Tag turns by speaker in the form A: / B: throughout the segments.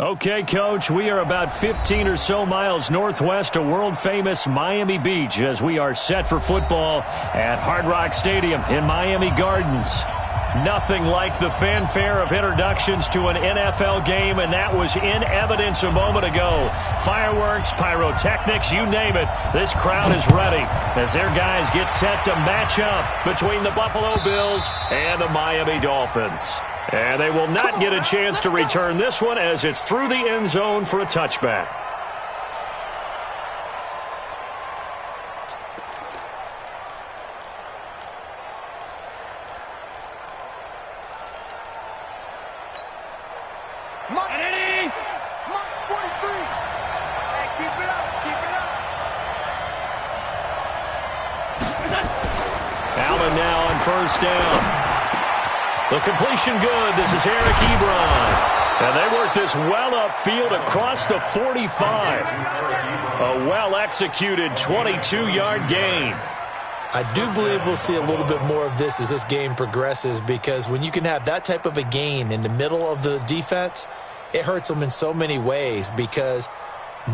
A: Okay, Coach, we are about 15 or so miles northwest of world-famous Miami Beach as we are set for football at Hard Rock Stadium in Miami Gardens. Nothing like the fanfare of introductions to an NFL game, and that was in evidence a moment ago. Fireworks, pyrotechnics, you name it. This crowd is ready as their guys get set to match up between the Buffalo Bills and the Miami Dolphins. And they will not get a chance to return this one as it's through the end zone for a touchback. Allen now on first down. The completion good. This is Eric Ebron. And they work this well upfield across the 45. A well-executed 22-yard gain.
B: I do believe we'll see a little bit more of this as this game progresses, because when you can have that type of a gain in the middle of the defense, it hurts them in so many ways, because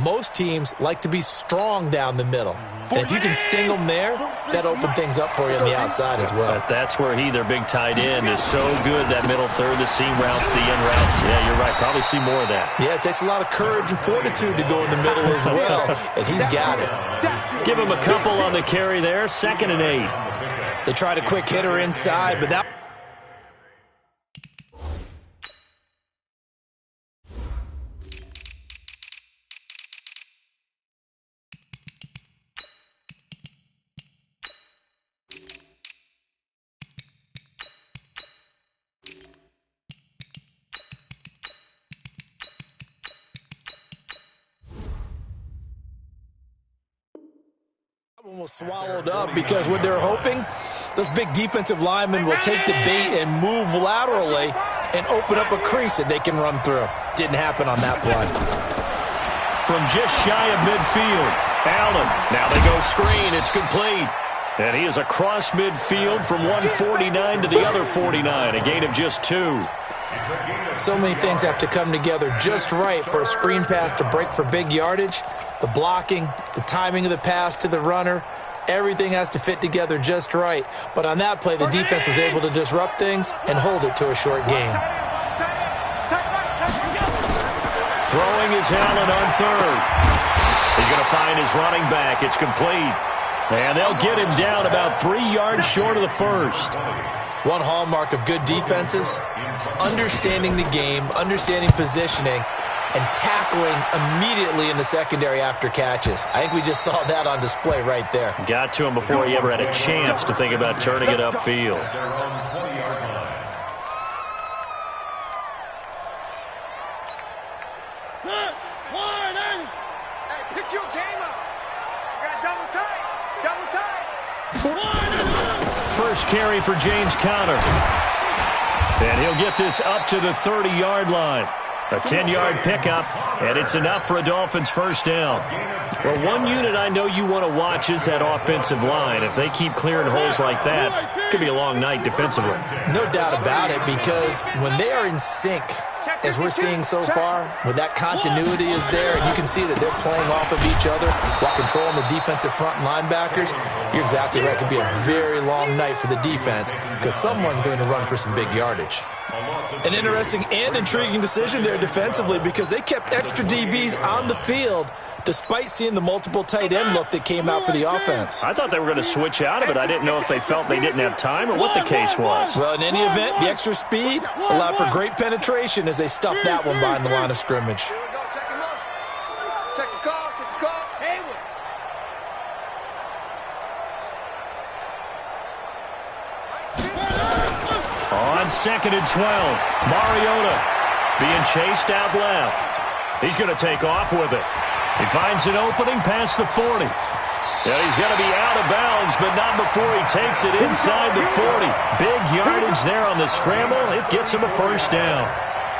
B: most teams like to be strong down the middle. And if you can sting them there, that opens things up for you on the outside as well.
A: But that's where their big tight end, is so good, that middle third, the seam routes, the in routes. Yeah, you're right. Probably see more of that. Yeah,
B: it takes a lot of courage and fortitude to go in the middle as well, and he's got it.
A: Give him a couple on the carry there, 2nd and 8.
B: They tried a quick hitter inside, but that... was swallowed up, because what they're hoping, those big defensive linemen will take the bait and move laterally and open up a crease that they can run through. Didn't happen on that play.
A: From just shy of midfield, Allen. Now they go screen. It's complete. And he is across midfield from 149 to the other 49, a gain of just 2.
B: So many things have to come together just right for a screen pass to break for big yardage. The blocking, the timing of the pass to the runner, everything has to fit together just right. But on that play, the defense was able to disrupt things and hold it to a short gain.
A: Throwing is Allen on third. He's going to find his running back. It's complete. And they'll get him down about 3 yards short of the first.
B: One hallmark of good defenses is understanding the game, understanding positioning, and tackling immediately in the secondary after catches. I think we just saw that on display right there.
A: Got to him before he ever had a chance to think about turning it upfield. First carry for James Conner. And he'll get this up to the 30-yard line. A 10-yard pickup, and it's enough for a Dolphins first down. Well, one unit I know you want to watch is that offensive line. If they keep clearing holes like that, it could be a long night defensively.
B: No doubt about it, because when they are in sync, as we're seeing so far, when that continuity is there, and you can see that they're playing off of each other while controlling the defensive front linebackers, you're exactly right. It could be a very long night for the defense, because someone's going to run for some big yardage. An interesting and intriguing decision there defensively, because they kept extra DBs on the field despite seeing the multiple tight end look that came out for the offense.
A: I thought they were going to switch out of it. I didn't know if they felt they didn't have time or what the case was.
B: Well, in any event, the extra speed allowed for great penetration as they stuffed that one behind the line of scrimmage.
A: On 2nd and 12, Mariota being chased out left. He's going to take off with it. He finds an opening past the 40. Yeah, he's going to be out of bounds, but not before he takes it inside the 40. Big yardage there on the scramble. It gets him a first down.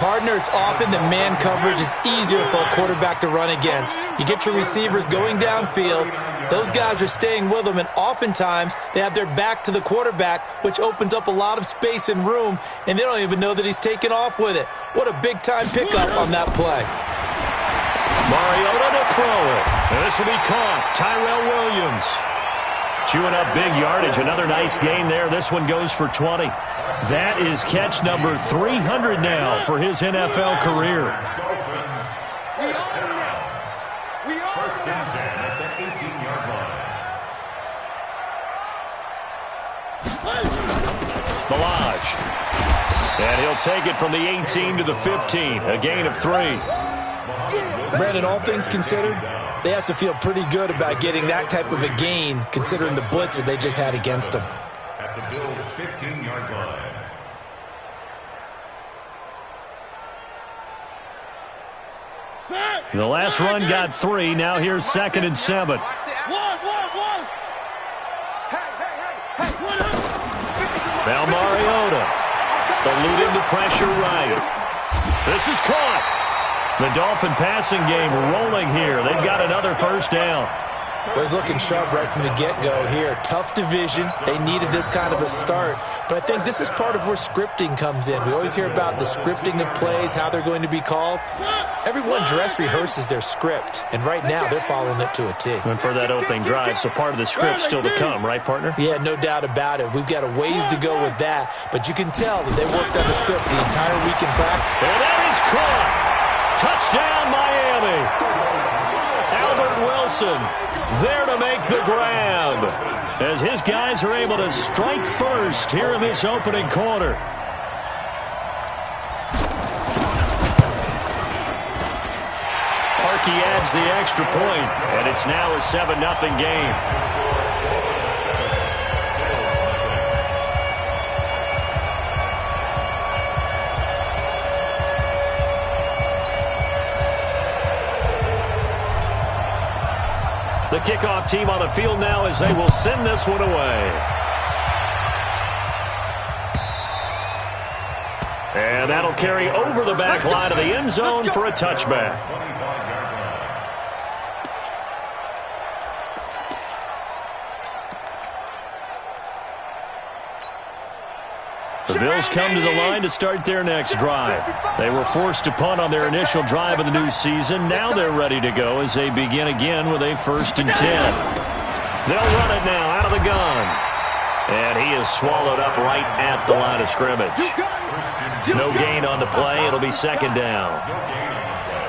B: Partner, it's often that man coverage is easier for a quarterback to run against. You get your receivers going downfield, Those guys are staying with them, and oftentimes they have their back to the quarterback, which opens up a lot of space and room, and they don't even know that he's taken off with it. What a big-time pickup on that play.
A: Mariota to throw it. And this will be caught. Tyrell Williams. Chewing up big yardage. Another nice gain there. This one goes for 20. That is catch number 300 now for his NFL career.
C: First and 10 at the 18-yard line.
A: Balaj. And he'll take it from the 18 to the 15. A gain of 3.
B: Brandon, all things considered, they have to feel pretty good about getting that type of a gain, considering the blitz that they just had against them.
C: At the Bills' 15-yard line.
A: The last run got 3. Now here's 2nd and 7. Now Mariota eluding the pressure right. This is caught. The Dolphin passing game rolling here. They've got another first down.
B: Well, he's looking sharp right from the get-go here. Tough division. They needed this kind of a start. But I think this is part of where scripting comes in. We always hear about the scripting of plays, how they're going to be called. Everyone dress rehearses their script, and right now they're following it to a T.
A: And for that opening drive, so part of the script still to come, right, partner?
B: Yeah, no doubt about it. We've got a ways to go with that, but you can tell that they worked on the script the entire week in practice.
A: And that is caught. Touchdown, Miami. Albert Wilson there to make the grab as his guys are able to strike first here in this opening quarter. Parkey adds the extra point, and it's now a 7-0 game. The kickoff team on the field now as they will send this one away. And that'll carry over the back line of the end zone for a touchback. The Bills come to the line to start their next drive. They were forced to punt on their initial drive of the new season. Now they're ready to go as they begin again with a 1st and 10. They'll run it now out of the gun. And he is swallowed up right at the line of scrimmage. No gain on the play. It'll be 2nd down.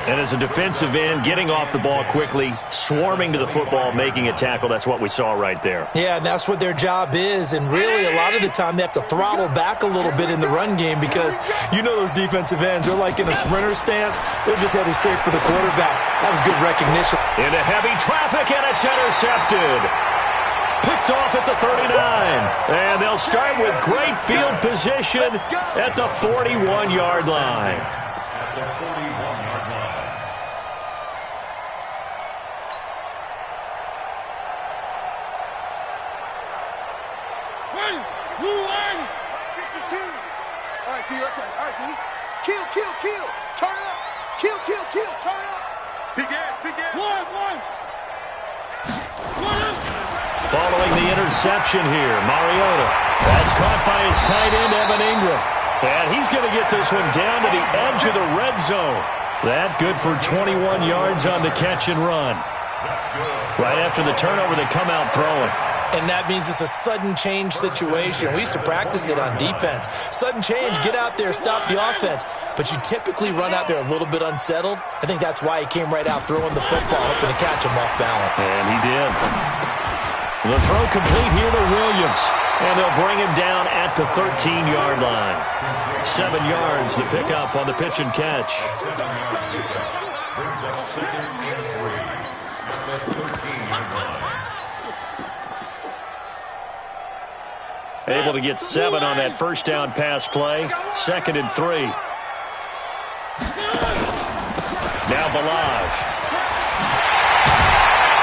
A: And as a defensive end, getting off the ball quickly, swarming to the football, making a tackle, that's what we saw right there.
B: Yeah, and that's what their job is. And really, a lot of the time, they have to throttle back a little bit in the run game because you know those defensive ends, they're like in a sprinter stance. They're just headed straight for the quarterback. That was good recognition.
A: Into heavy traffic, and it's intercepted. Picked off at the 39. And they'll start with great field position at the 41-yard line.
C: At the 41-yard line.
D: All right, T, your turn. All right, T. Kill. Turn it up. Kill. Turn it up. Begin. One.
A: Following the interception here, Mariota. That's caught by his tight end, Evan Ingram. And he's going to get this one down to the edge of the red zone. That good for 21 yards on the catch and run. Right after the turnover, they come out throwing.
B: And that means it's a sudden change situation. We used to practice it on defense. Sudden change, get out there, stop the offense. But you typically run out there a little bit unsettled. I think that's why he came right out throwing the football, hoping to catch him off balance.
A: And he did. The throw complete here to Williams. And they'll bring him down at the 13-yard line. 7 yards to pick up on the pitch and catch.
C: Brings up 2nd and 3 at the 13-yard line.
A: Able to get 7 on that first down pass play. 2nd and 3. Now Balaj.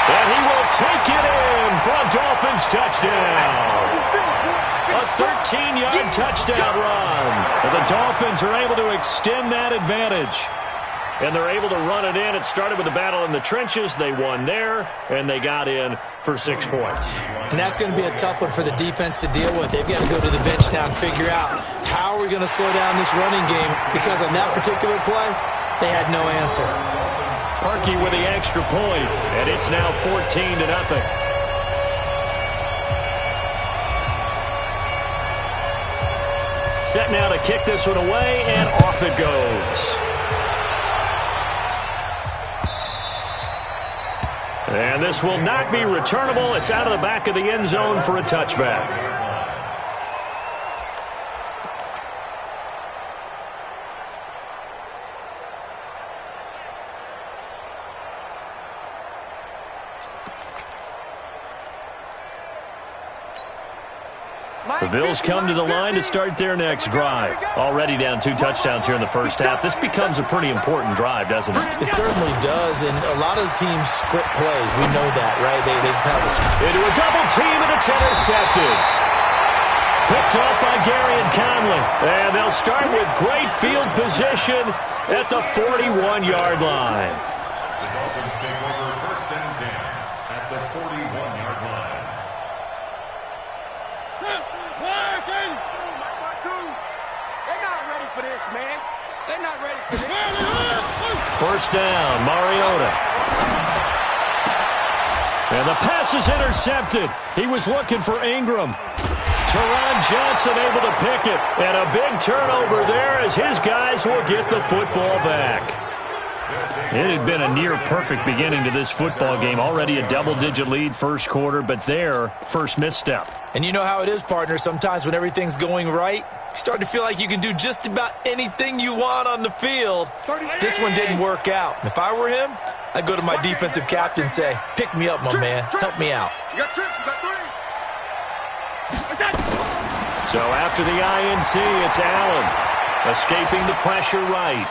A: And he will take it in for a Dolphins touchdown. A 13-yard touchdown run. And the Dolphins are able to extend that advantage. and they're able to run it in. It started with a battle in the trenches. They won there, and they got in for 6 points.
B: And that's going to be a tough one for the defense to deal with. They've got to go to the bench now and figure out how are we going to slow down this running game, because on that particular play, they had no answer.
A: Parkey with the extra point, and it's now 14-0. Set now to kick this one away, and off it goes. And this will not be returnable. It's out of the back of the end zone for a touchback. The Bills come to the line to start their next drive. Already down 2 touchdowns here in the first half. This becomes a pretty important drive, doesn't it?
B: It certainly does, and a lot of the teams script plays. We know that, right? They have a
A: into a double team, and it's intercepted. Picked off by Gary and Conley. And they'll start with great field position at the 41-yard line.
C: The Dolphins take over 1st and 10 at the 41-yard line.
D: They're not ready for this, man. They're not ready for this.
A: First down, Mariota. And the pass is intercepted. He was looking for Ingram. Teron Johnson able to pick it. And a big turnover there as his guys will get the football back. It had been a near-perfect beginning to this football game. Already a double-digit lead first quarter, but their first misstep.
B: And you know how it is, partner. Sometimes when everything's going right, you start to feel like you can do just about anything you want on the field. This one didn't work out. If I were him, I'd go to my defensive captain and say, pick me up, my man. Help me out.
D: You got 3.
A: So after the INT, it's Allen. Escaping the pressure right.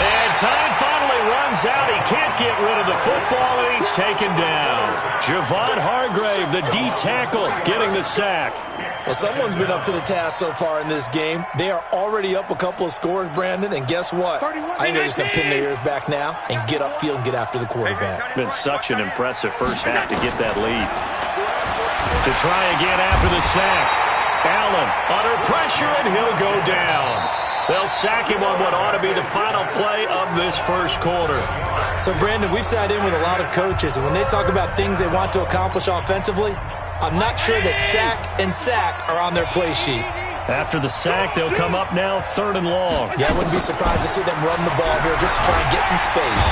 A: And time finally runs out. He can't get rid of the football, and he's taken down. Javon Hargrave, the D tackle, getting the sack.
B: Well, someone's been up to the task so far in this game. They are already up a couple of scores, Brandon, and guess what? I think they're just going to pin their ears back now and get upfield and get after the quarterback.
A: Been such an impressive first half to get that lead. To try again after the sack. Allen under pressure, and he'll go down. They'll sack him on what ought to be the final play of this first quarter.
B: So, Brandon, we sat in with a lot of coaches, and when they talk about things they want to accomplish offensively, I'm not sure that sack and sack are on their play sheet.
A: After the sack, they'll come up now 3rd and long.
B: Yeah, I wouldn't be surprised to see them run the ball here just to try and get some space.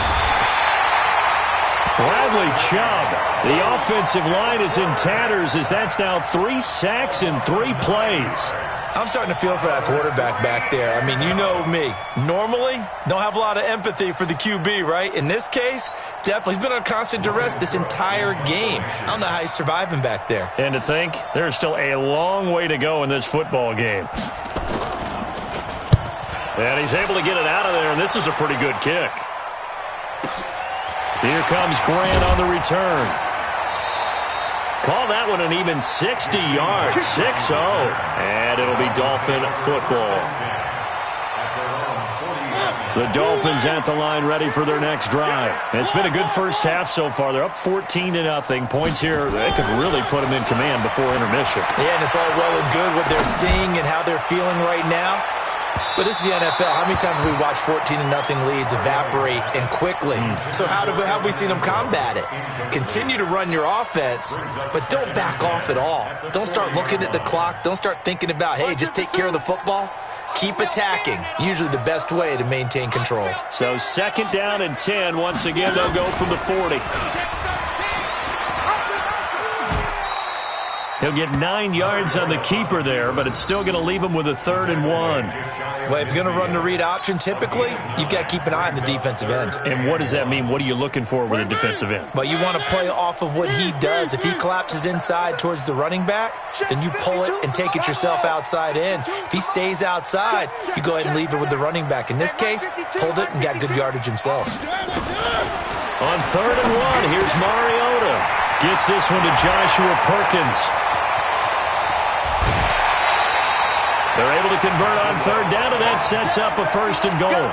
A: Bradley Chubb, the offensive line is in tatters as that's now 3 sacks in 3 plays.
B: I'm starting to feel for that quarterback back there. I mean, you know me. Normally, don't have a lot of empathy for the QB, right? In this case, definitely. He's been under constant duress this entire game. I don't know how he's surviving back there.
A: And to think, there's still a long way to go in this football game. And he's able to get it out of there, and this is a pretty good kick. Here comes Grant on the return. Call that one an even 60 yards, 6-0. And it'll be Dolphin football. The Dolphins at the line ready for their next drive. And it's been a good first half so far. They're up 14-0. Points here, they could really put them in command before intermission.
B: Yeah, and it's all well and good what they're seeing and how they're feeling right now. But this is the NFL. How many times have we watched 14-0 leads evaporate and quickly? So how have we seen them combat it? Continue to run your offense, but don't back off at all. Don't start looking at the clock. Don't start thinking about, hey, just take care of the football. Keep attacking. Usually the best way to maintain control.
A: So 2nd down and 10. Once again, they'll go from the 40. He'll get 9 yards on the keeper there, but it's still going to leave him with a 3rd and 1.
B: Well, if you're going to run the read option, typically, you've got to keep an eye on the defensive end.
A: And what does that mean? What are you looking for with a defensive end?
B: Well, you want to play off of what he does. If he collapses inside towards the running back, then you pull it and take it yourself outside in. If he stays outside, you go ahead and leave it with the running back. In this case, pulled it and got good yardage himself.
A: On 3rd and 1, here's Mariota. Gets this one to Joshua Perkins. They're able to convert on third down, and that sets up a first and goal.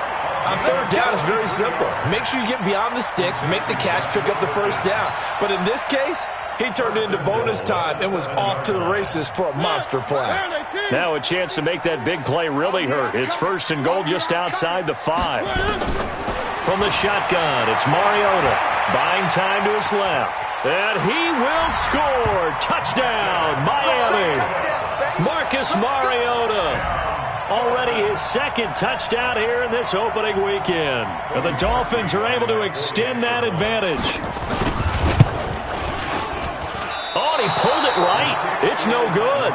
B: On third down, it's very simple. Make sure you get beyond the sticks, make the catch, pick up the first down. But in this case, he turned into bonus time and was off to the races for a monster play.
A: Now a chance to make that big play really hurt. It's first and goal just outside the 5. From the shotgun, it's Mariota. Buying time to his left. And he will score. Touchdown, Miami. Marcus Mariota. Already his second touchdown here in this opening weekend. And the Dolphins are able to extend that advantage. Oh, and he pulled it right. It's no good.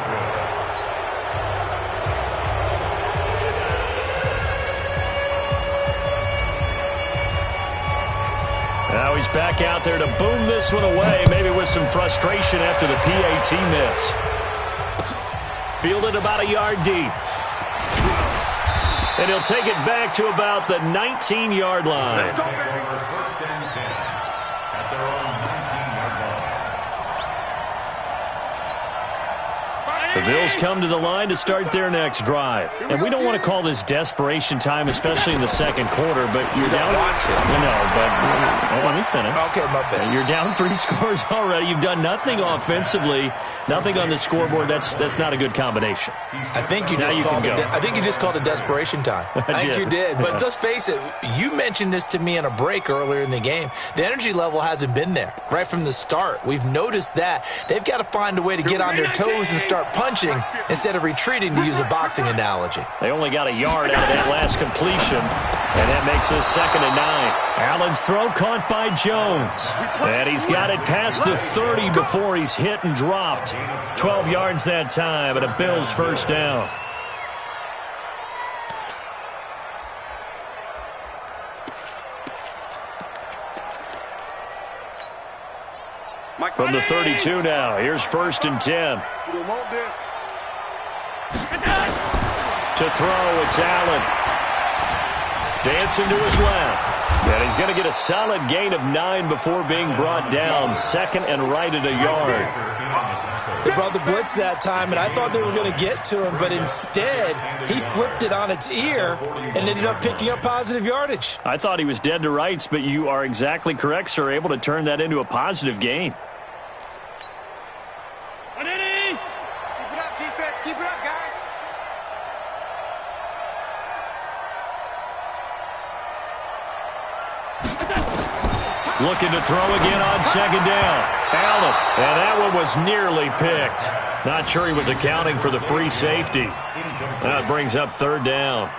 A: Now he's back out there to boom this one away, maybe with some frustration after the PAT miss. Fielded about a yard deep. And he'll take it back to about the 19-yard line. The Bills come to the line to start their next drive. And we don't want to call this desperation time, especially in the second quarter, but you're down. Let me finish.
B: Okay, my bad.
A: You're down 3 scores already. You've done nothing offensively, nothing on the scoreboard. That's not a good combination.
B: I think you just called it desperation time. I think you did. But let's face it, you mentioned this to me in a break earlier in the game. The energy level hasn't been there right from the start. We've noticed that. They've got to find a way to get on their toes and start punching instead of retreating, to use a boxing analogy.
A: They only got a yard out of that last completion, and that makes this 2nd and 9. Allen's throw caught by Jones, and he's got it past the 30 before he's hit and dropped. 12 yards that time, and a Bills first down. From the 32 now, here's 1st and 10. To throw, it's Allen. Dancing to his left. And he's going to get a solid gain of 9 before being brought down. 2nd and right at a yard.
B: They brought the blitz that time, and I thought they were going to get to him, but instead, he flipped it on its ear and ended up picking up positive yardage.
A: I thought he was dead to rights, but you are exactly correct, sir. Able to turn that into a positive gain. Looking to throw again on 2nd down. Allen, and that one was nearly picked. Not sure he was accounting for the free safety. That brings up 3rd down.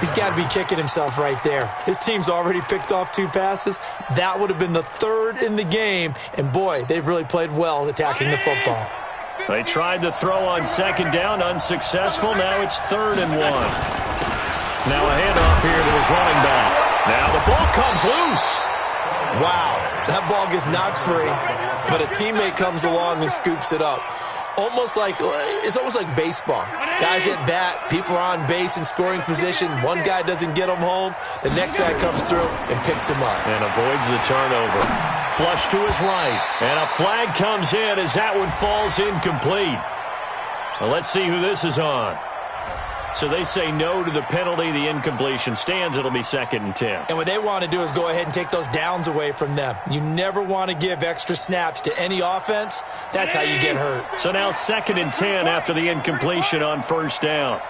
B: He's got to be kicking himself right there. His team's already picked off 2 passes. That would have been the 3rd in the game. And, boy, they've really played well attacking the football.
A: They tried to throw on 2nd down, unsuccessful. Now it's 3rd and 1. Now a handoff here to his running back. Now the ball comes loose.
B: Wow, that ball gets knocked free, but a teammate comes along and scoops it up. It's almost like baseball. Guys at bat, people are on base in scoring position. One guy doesn't get him home. The next guy comes through and picks him up.
A: And avoids the turnover. Flush to his right. And a flag comes in as that one falls incomplete. Well, let's see who this is on. So they say no to the penalty. The incompletion stands. It'll be 2nd and 10.
B: And what they want to do is go ahead and take those downs away from them. You never want to give extra snaps to any offense. That's how you get hurt.
A: So now 2nd and 10 after the incompletion on 1st down.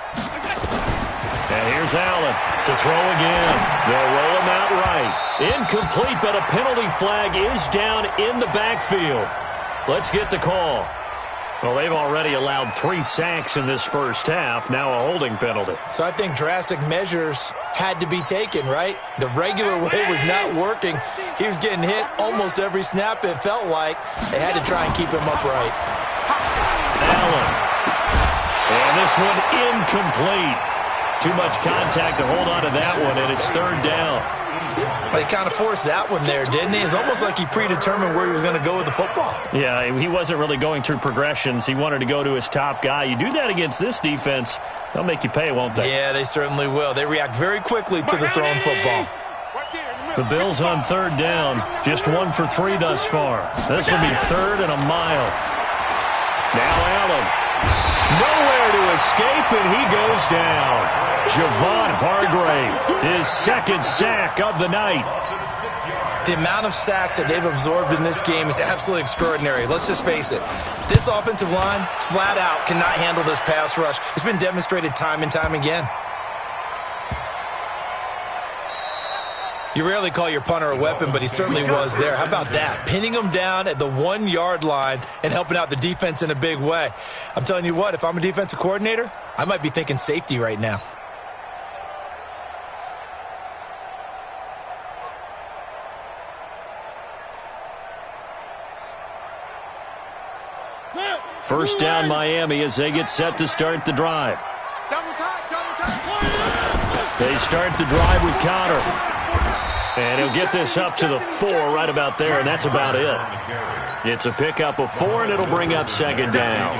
A: And here's Allen to throw again. They'll roll him out right. Incomplete, but a penalty flag is down in the backfield. Let's get the call. Well, they've already allowed 3 sacks in this first half. Now a holding penalty.
B: So I think drastic measures had to be taken, right? The regular way was not working. He was getting hit almost every snap, it felt like. They had to try and keep him upright.
A: Allen. And this one incomplete. Too much contact to hold on to that one, and it's 3rd down.
B: But he kind of forced that one there, didn't he? It's almost like he predetermined where he was going to go with the football.
A: Yeah, he wasn't really going through progressions. He wanted to go to his top guy. You do that against this defense, they'll make you pay, won't they?
B: Yeah, they certainly will. They react very quickly to the thrown football.
A: The Bills on 3rd down, just 1 for 3 thus far. This will be 3rd and a mile. Now Allen. Nowhere to his escape, and he goes down. Javon Hargrave, his second sack of the night.
B: The amount of sacks that they've absorbed in this game is absolutely extraordinary. Let's just face it. This offensive line, flat out, cannot handle this pass rush. It's been demonstrated time and time again. You rarely call your punter a weapon, but he certainly was there. How about that? Pinning him down at the 1-yard line and helping out the defense in a big way. I'm telling you what, if I'm a defensive coordinator, I might be thinking safety right now.
A: First down Miami as they get set to start the drive. They start the drive with Connor. And he'll get this up to the 4 right about there, and that's about it. It's a pickup of 4, and it'll bring up second down.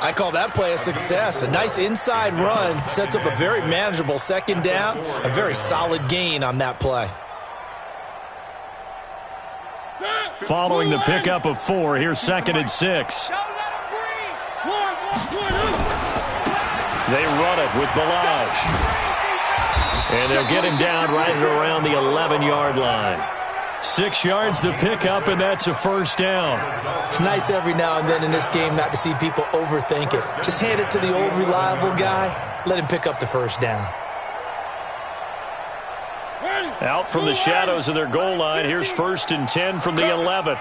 B: I call that play a success. A nice inside run sets up a very manageable second down, a very solid gain on that play.
A: Following the pickup of 4, here's 2nd and 6. They run it with Balaj. And they'll get him down right at around the 11-yard line. 6 yards the pickup, and that's a first down.
B: It's nice every now and then in this game not to see people overthink it. Just hand it to the old reliable guy. Let him pick up the first dost
A: Out from the shadows of their goal line, here's 1st and 10 from the 11.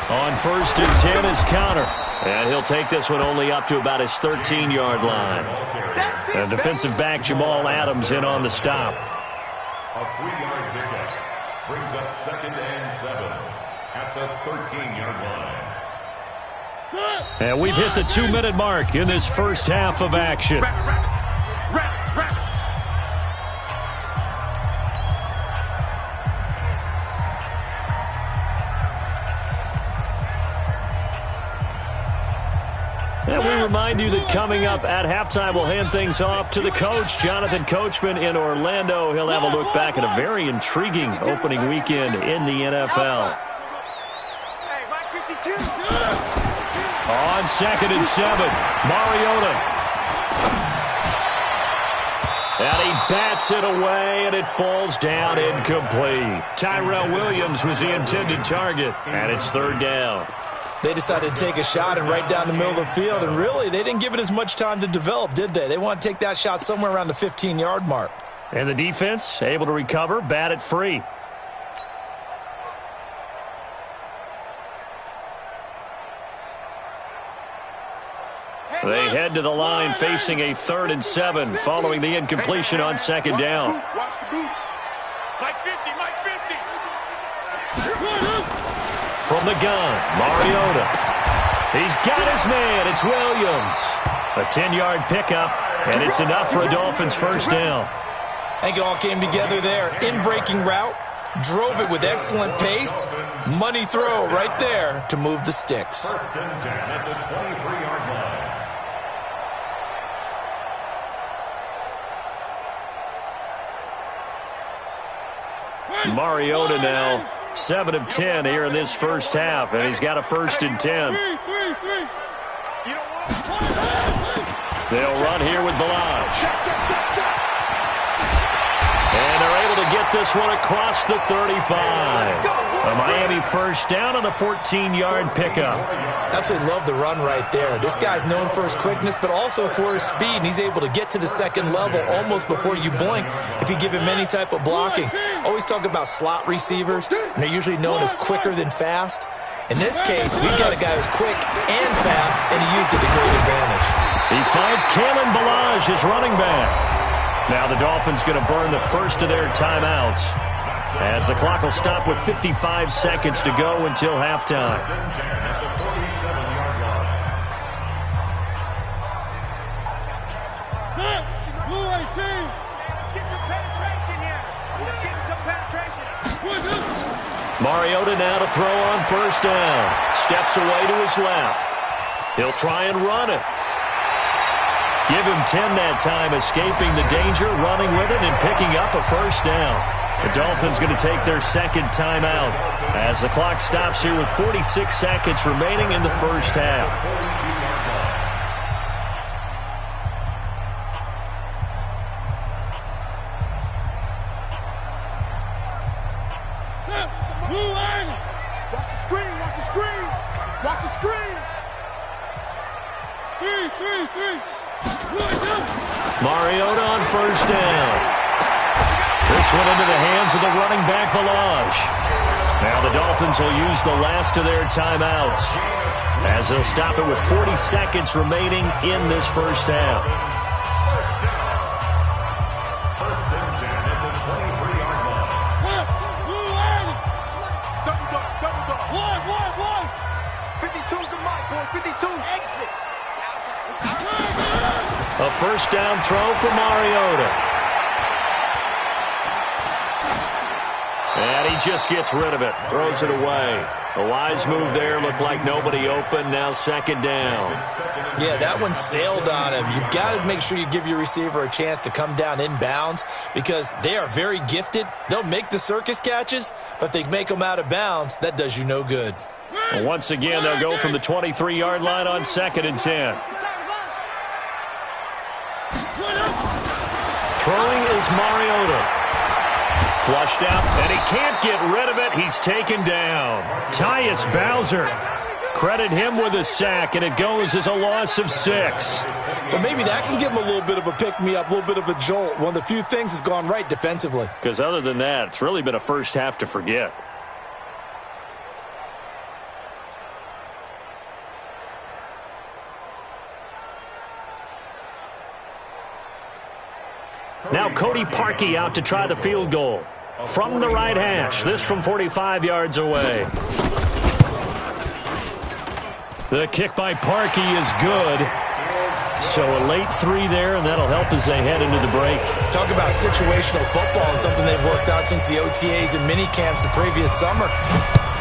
A: On 1st and 10 is Connor. And he'll take this one only up to about his 13-yard line. And defensive back Jamal Adams in on the stop.
C: A 3-yard pickup brings up 2nd and 7 at the 13-yard line.
A: And we've hit the 2-minute mark in this first half of action. And we remind you that coming up at halftime, we'll hand things off to the coach, Jonathan Coachman in Orlando. He'll have a look back at a very intriguing opening weekend in the NFL. On 2nd and 7, Mariota. And he bats it away, and it falls down incomplete. Tyrell Williams was the intended target, and it's 3rd down.
B: They decided to take a shot and right down the middle of the field, and really, they didn't give it as much time to develop, did they? They want to take that shot somewhere around the 15-yard mark.
A: And the defense able to recover, bat it free. They head to the line facing a 3rd and 7 following the incompletion on 2nd down.
D: Watch the boot. Mike 50, Mike 50.
A: From the gun, Mariota. He's got his man. It's Williams. A 10-yard pickup, and it's enough for a Dolphins first down.
B: I think it all came together there. In-breaking route, drove it with excellent pace. Money throw right there to move the sticks.
C: 1st and 10 at the 23-yard line.
A: Mariota now 7 of 10 here in this first half, and he's got a 1st and 10. They'll run here with Balaj. And they're able to get this one across the 35. A Miami first down on the 14-yard pickup.
B: Absolutely love the run right there. This guy's known for his quickness, but also for his speed, and he's able to get to the second level almost before you blink if you give him any type of blocking. Always talk about slot receivers, and they're usually known as quicker than fast. In this case, we've got a guy who's quick and fast, and he used it to great advantage.
A: He finds Kalen Balaj, his running back. Now the Dolphins going to burn the first of their timeouts, as the clock will stop with 55 seconds to go until halftime. Mariota now to throw on first down. Steps away to his left. He'll try and run it. Give him 10 that time, escaping the danger, running with it, and picking up a first down. The Dolphins going to take their second timeout as the clock stops here with 46 seconds remaining in the first half. Mariota on first down. This one into the hands of the running back, Balaj. Now the Dolphins will use the last of their timeouts as they'll stop it with 40 seconds remaining in this first half.
C: First and 10 at the 23-yard line.
D: Double dog. 52's the mic, boys. 52. Exit.
A: A first down throw for Mariota. And he just gets rid of it, throws it away. A wise move there, looked like nobody open, now second down.
B: Yeah, that one sailed on him. You've got to make sure you give your receiver a chance to come down inbounds because they are very gifted. They'll make the circus catches, but if they make them out of bounds, that does you no good.
A: And once again, they'll go from the 23-yard line on second and 10. Throwing is Mariota. Flushed out, and he can't get rid of it. He's taken down. Tyus Bowser. Credit him with a sack, and it goes as a loss of 6.
B: But maybe that can give him a little bit of a pick-me-up, a little bit of a jolt. One of the few things has gone right defensively.
A: Because other than that, it's really been a first half to forget. Now Cody Parkey out to try the field goal. From the right hash, this from 45 yards away. The kick by Parkey is good. So a late 3 there, and that'll help as they head into the break.
B: Talk about situational football and something they've worked out since the OTAs and mini camps the previous summer.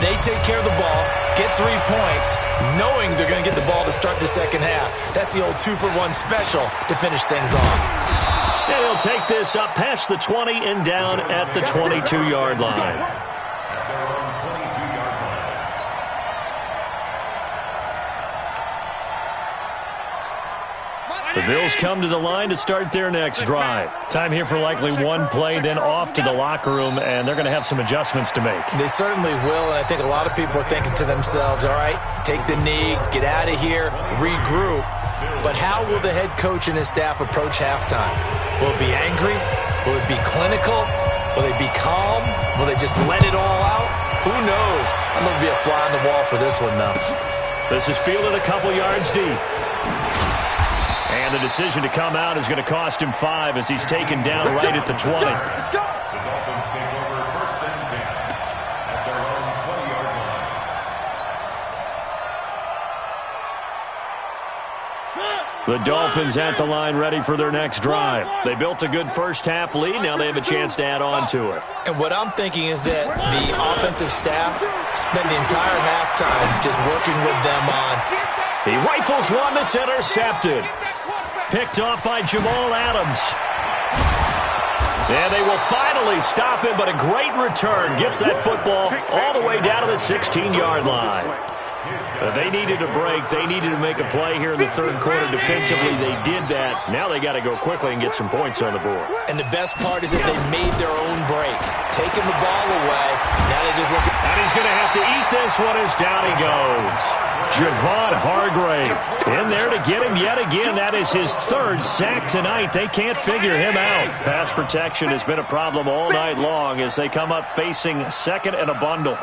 B: They take care of the ball, get 3 points, knowing they're going to get the ball to start the second half. That's the old 2-for-1 special to finish things off.
A: And he'll take this up past the 20 and down at the 22-yard line. The Bills come to the line to start their next drive. Time here for likely one play, then off to the locker room, and they're going to have some adjustments to make.
B: They certainly will, and I think a lot of people are thinking to themselves, all right, take the knee, get out of here, regroup. But how will the head coach and his staff approach halftime? Will it be angry? Will it be clinical? Will they be calm? Will they just let it all out? Who knows? I'm going to be a fly on the wall for this one, though.
A: This is fielded a couple yards deep. And the decision to come out is going to cost him 5 as he's taken down right at the 20.
C: The Dolphins take over first and 10 at their own 20-yard line.
A: The Dolphins at the line ready for their next drive. They built a good first half lead. Now they have a chance to add on to it.
B: And what I'm thinking is that the offensive staff spent the entire halftime just working with them on.
A: He rifles one that's intercepted. Picked off by Jamal Adams. And they will finally stop him, but a great return gets that football all the way down to the 16-yard line. They needed a break. They needed to make a play here in the third quarter. Defensively, they did that. Now they got to go quickly and get some points on the board.
B: And the best part is that they made their own break. Taking the ball away. Now they just look at...
A: And he's going to have to eat this one as down he goes. Javon Hargrave in there to get him yet again. That is his 3rd sack tonight. They can't figure him out. Pass protection has been a problem all night long as they come up facing second and a bundle.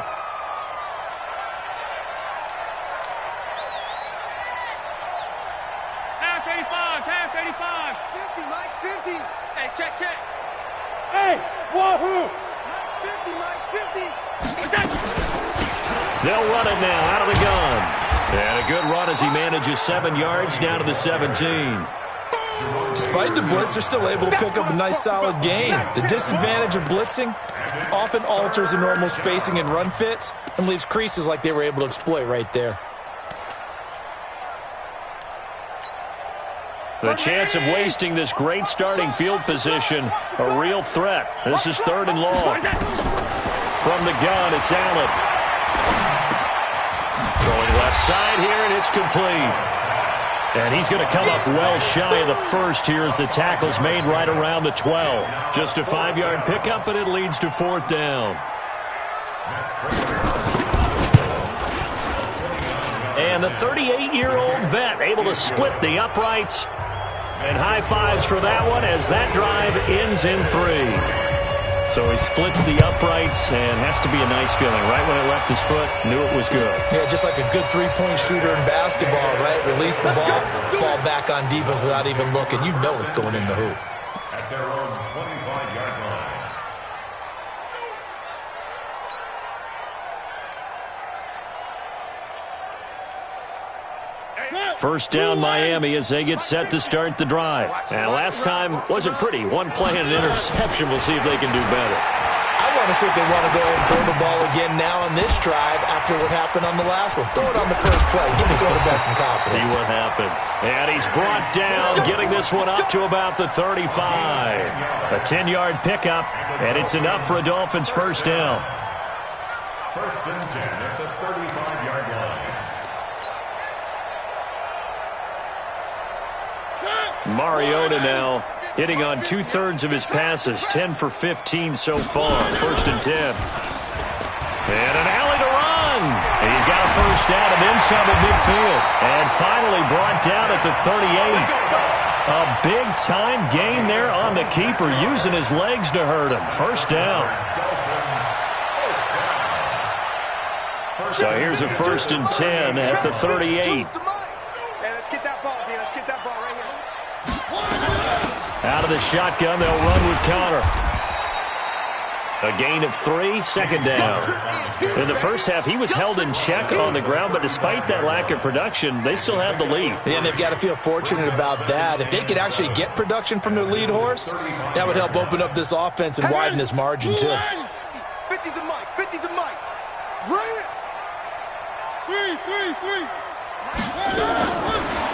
A: They'll run it now out of the gun. And a good run as he manages 7 yards down to the 17.
B: Despite the blitz, they're still able to pick up a nice solid gain. The disadvantage of blitzing often alters the normal spacing and run fits and leaves creases like they were able to exploit right there.
A: The chance of wasting this great starting field position, a real threat. This is 3rd and long. From the gun, it's Allen. Going left side here, and it's complete. And he's going to come up well shy of the first here as the tackle's made right around the 12. Just a 5-yard pickup, but it leads to 4th down. And the 38-year-old vet able to split the uprights. And high fives for that one as that drive ends in 3. So he splits the uprights, and has to be a nice feeling. Right when it left his foot, knew it was good.
B: Yeah, just like a good three-point shooter in basketball, right? Release the ball, fall back on defense without even looking. You know it's going in the hoop.
C: At their own 25-yard line.
A: First down, Miami, as they get set to start the drive. And last time wasn't pretty. One play and an interception. We'll see if they can do better.
B: I want to see if they want to go ahead and throw the ball again now on this drive after what happened on the last one. Throw it on the first play. Give the quarterback some confidence.
A: See what happens. And he's brought down, getting this one up to about the 35. A 10-yard pickup, and it's enough for a Dolphins first down.
C: First and 10 at the 35-yard line.
A: Mariota now hitting on 2/3 of his passes, 10 for 15 so far. First and 10. And an alley to run. He's got a first down and then some at midfield. And finally brought down at the 38. A big-time gain there on the keeper, using his legs to hurt him. First down. So here's a first and 10 at the 38.
D: Let's get that ball, Let's get that ball right here.
A: Out of the shotgun, they'll run with Connor. A gain of 3, second down. In the first half, he was held in check on the ground, but despite that lack of production, they still have the lead.
B: And they've got to feel fortunate about that. If they could actually get production from their lead horse, that would help open up this offense and widen this margin, too.
D: 50 to Mike, 50 to Mike. Right it. 3.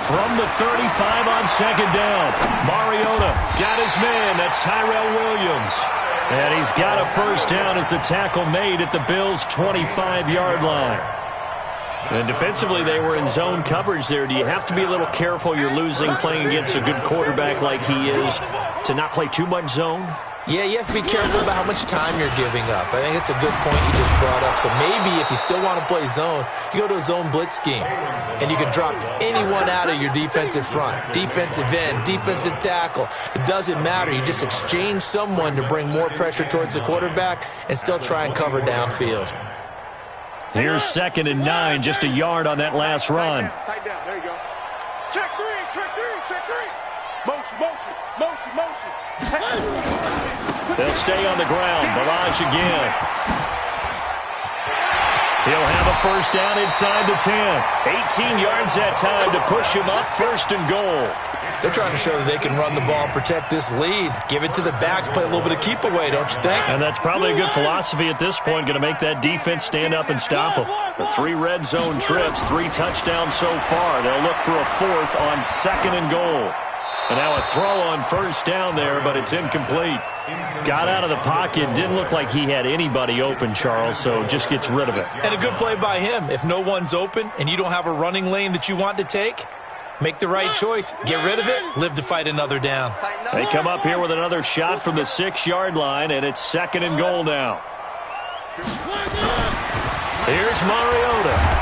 A: From the 35 on second down, Mariota got his man. That's Tyrell Williams. And he's got a first down as the tackle made at the Bills' 25-yard line. And defensively, they were in zone coverage there. Do you have to be a little careful? You're losing playing against a good quarterback like he is to not play too much zone?
B: Yeah, you have to be careful about how much time you're giving up. I think it's a good point you just brought up. So maybe if you still want to play zone, you go to a zone blitz scheme. And you can drop anyone out of your defensive front. Defensive end, defensive tackle. It doesn't matter. You just exchange someone to bring more pressure towards the quarterback and still try and cover downfield.
A: Here's second and 9, just a yard on that last run.
D: Tight down. There you go. Check 3. Motion.
A: They'll stay on the ground. Barrage again. He'll have a first down inside the 10. 18 yards that time to push him up, first and goal.
B: They're trying to show that they can run the ball and protect this lead. Give it to the backs, play a little bit of keep away, don't you think?
A: And that's probably a good philosophy at this point, going to make that defense stand up and stop them. The 3 red zone trips, 3 touchdowns so far. They'll look for a 4th on second and goal. And now a throw on first down there, but it's incomplete. Got out of the pocket. Didn't look like he had anybody open, Charles, so just gets rid of it.
B: And a good play by him. If no one's open and you don't have a running lane that you want to take, make the right choice. Get rid of it. Live to fight another down.
A: They come up here with another shot from the 6-yard line, and it's second and goal now. Here's Mariota.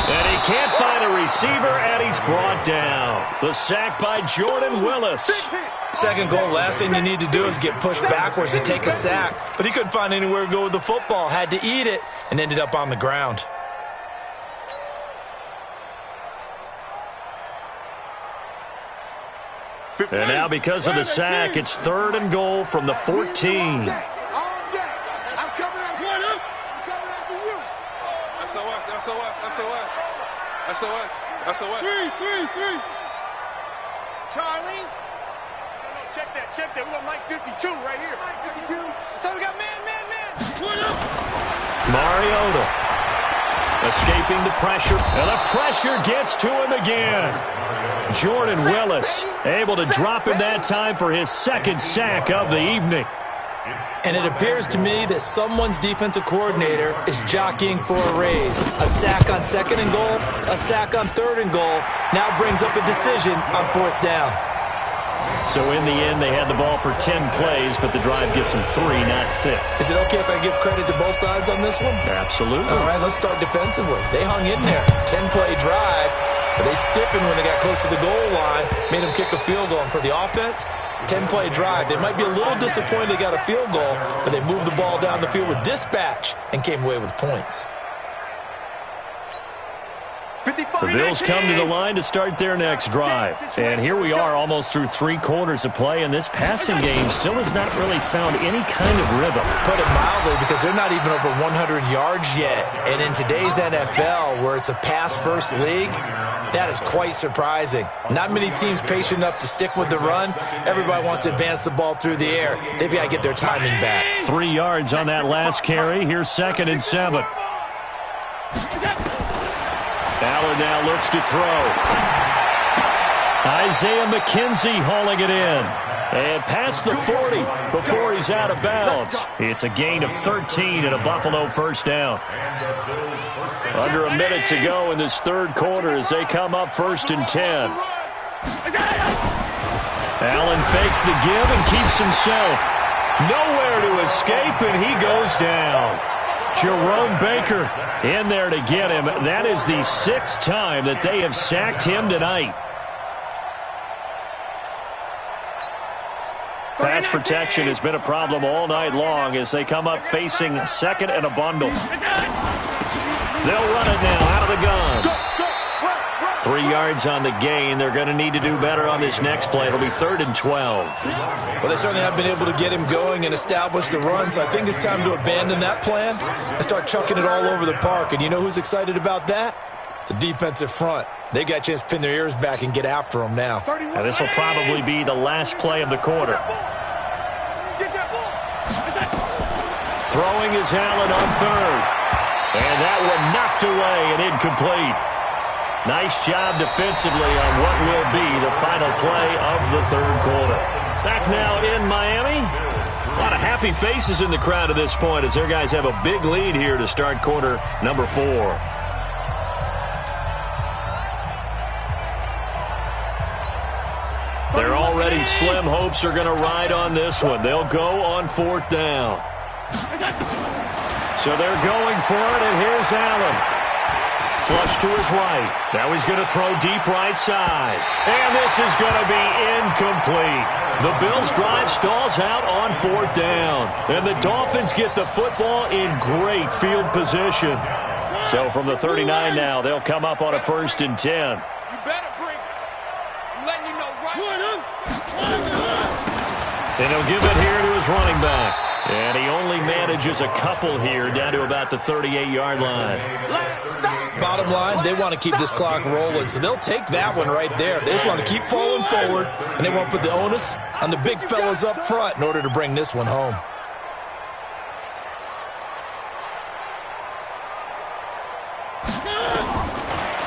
A: And he can't find a receiver, and he's brought down. The sack by Jordan Willis.
B: Second goal, last thing you need to do is get pushed backwards to take a sack. But he couldn't find anywhere to go with the football. Had to eat it and ended up on the ground.
A: And now because of the sack, it's third and goal from the 14.
D: SOS. 3. Charlie. Check that. We got Mike 52 right here. Mike 52. So we got man.
A: Mariota escaping the pressure. And the pressure gets to him again. Jordan Willis able to drop him that time for his second sack of the evening.
B: And it appears to me that someone's defensive coordinator is jockeying for a raise. A sack on second and goal, a sack on third and goal, now brings up a decision on fourth down.
A: So in the end, they had the ball for 10 plays, but the drive gets them 3, not 6.
B: Is it okay if I give credit to both sides on this one?
A: Absolutely.
B: All right, let's start defensively. They hung in there. 10-play drive, but they stiffened when they got close to the goal line, made them kick a field goal. And for the offense, 10-play drive. They might be a little disappointed they got a field goal, but they moved the ball down the field with dispatch and came away with points.
A: The Bills come to the line to start their next drive. And here we are almost through 3 quarters of play, and this passing game still has not really found any kind of rhythm.
B: Put it mildly, because they're not even over 100 yards yet. And in today's NFL, where it's a pass-first league, that is quite surprising. Not many teams patient enough to stick with the run. Everybody wants to advance the ball through the air. They've got to get their timing back.
A: 3 yards on that last carry. Here's 2nd and 7. Allen now looks to throw. Isaiah McKenzie hauling it in. And past the 40 before he's out of bounds. It's a gain of 13 and a Buffalo first down. Under a minute to go in this 3rd quarter as they come up 1st and 10. Allen fakes the give and keeps himself. Nowhere to escape, and he goes down. Jerome Baker in there to get him. That is the 6th time that they have sacked him tonight. Pass protection has been a problem all night long as they come up facing 2nd and a bundle. They'll run it now out of the gun. 3 yards on the gain. They're going to need to do better on this next play. It'll be 3rd and 12.
B: Well, they certainly have been able to get him going and establish the run, so I think it's time to abandon that plan and start chucking it all over the park. And you know who's excited about that? The defensive front. They got a chance to pin their ears back and get after them now.
A: Now this will probably be the last play of the quarter. Throwing is Allen on 3rd. And that one knocked away and incomplete. Nice job defensively on what will be the final play of the 3rd quarter. Back now in Miami. A lot of happy faces in the crowd at this point as their guys have a big lead here to start quarter number 4. Their already slim hopes are going to ride on this one. They'll go on 4th down. So they're going for it, and here's Allen. Flush to his right. Now he's going to throw deep right side. And this is going to be incomplete. The Bills' drive stalls out on 4th down. And the Dolphins get the football in great field position. So from the 39 now, they'll come up on a 1st and 10.
D: You better bring it. I'm letting you know right.
A: And he'll give it here to his running back. And he only manages a couple here down to about the 38-yard line.
B: Bottom line, they want to keep this clock rolling, so they'll take that one right there. They just want to keep falling forward, and they want to put the onus on the big fellas up front in order to bring this one home.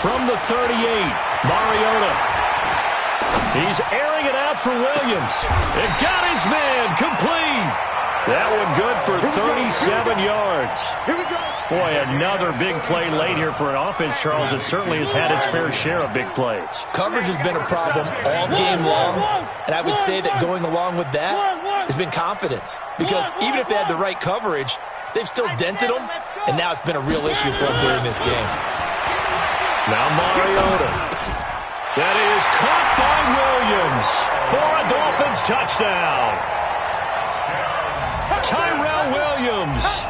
A: From the 38, Mariota. He's airing it out for Williams. It got his man complete. That one good for 37 yards.
D: Here we go.
A: Boy, another big play late here for an offense, Charles. It certainly has had its fair share of big plays.
B: Coverage has been a problem all game long, and I would say that going along with that has been confidence. Because even if they had the right coverage, they've still dented them, and now it's been a real issue for them during this game.
A: Now Mariota. That is caught by Williams for a Dolphins touchdown. Tyrell Williams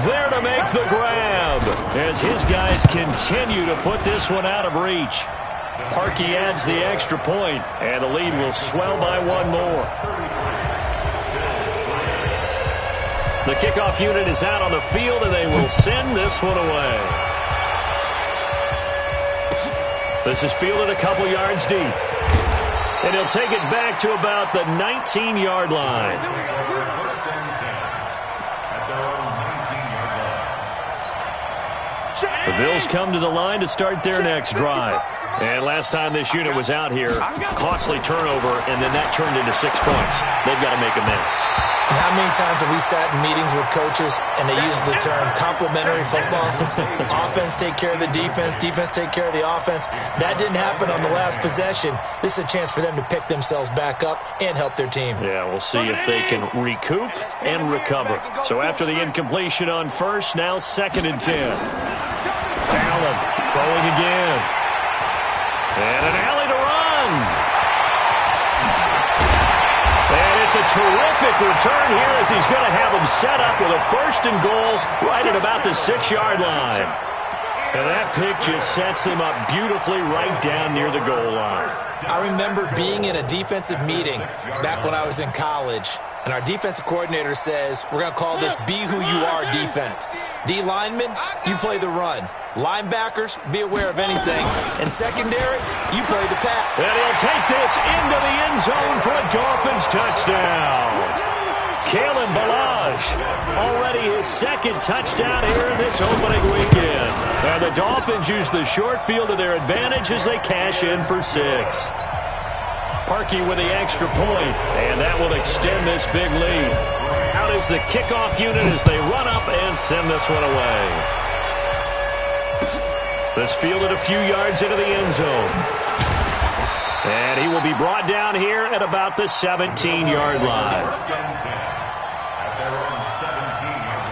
A: there to make the grab as his guys continue to put this one out of reach. Parkey adds the extra point, and the lead will swell by 1 more. The kickoff unit is out on the field, and they will send this one away. This is fielded a couple yards deep. And he'll take it back to about the 19-yard line. The Bills come to the line to start their next drive. And last time this unit was out here, costly turnover, and then that turned into 6 points. They've got to make amends.
B: And how many times have we sat in meetings with coaches and they use the term complementary football? Offense take care of the defense, defense take care of the offense. That didn't happen on the last possession. This is a chance for them to pick themselves back up and help their team.
A: Yeah, we'll see if they can recoup and recover. So after the incompletion on first, now 2nd and 10. Allen throwing again. And an alley to run. And it's a terrific return here as he's going to have him set up with a 1st and goal right at about the 6-yard line. And that pick just sets him up beautifully right down near the goal line.
B: I remember being in a defensive meeting back when I was in college, and our defensive coordinator says, we're going to call this Be Who You Are defense. D linemen, you play the run. Linebackers, be aware of anything. And secondary, you play the pass.
A: And he'll take this into the end zone for a Dolphins touchdown. Kalen Ballage, already his 2nd touchdown here in this opening weekend. And the Dolphins use the short field to their advantage as they cash in for 6. Parkey with the extra point, and that will extend this big lead. Out is the kickoff unit as they run up and send this one away. This fielded a few yards into the end zone. And he will be brought down here at about the 17-yard line.
C: At their own 17-yard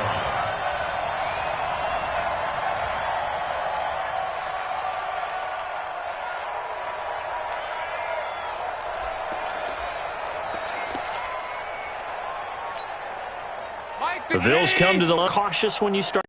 C: line.
A: The Bills come to the line cautious when you start.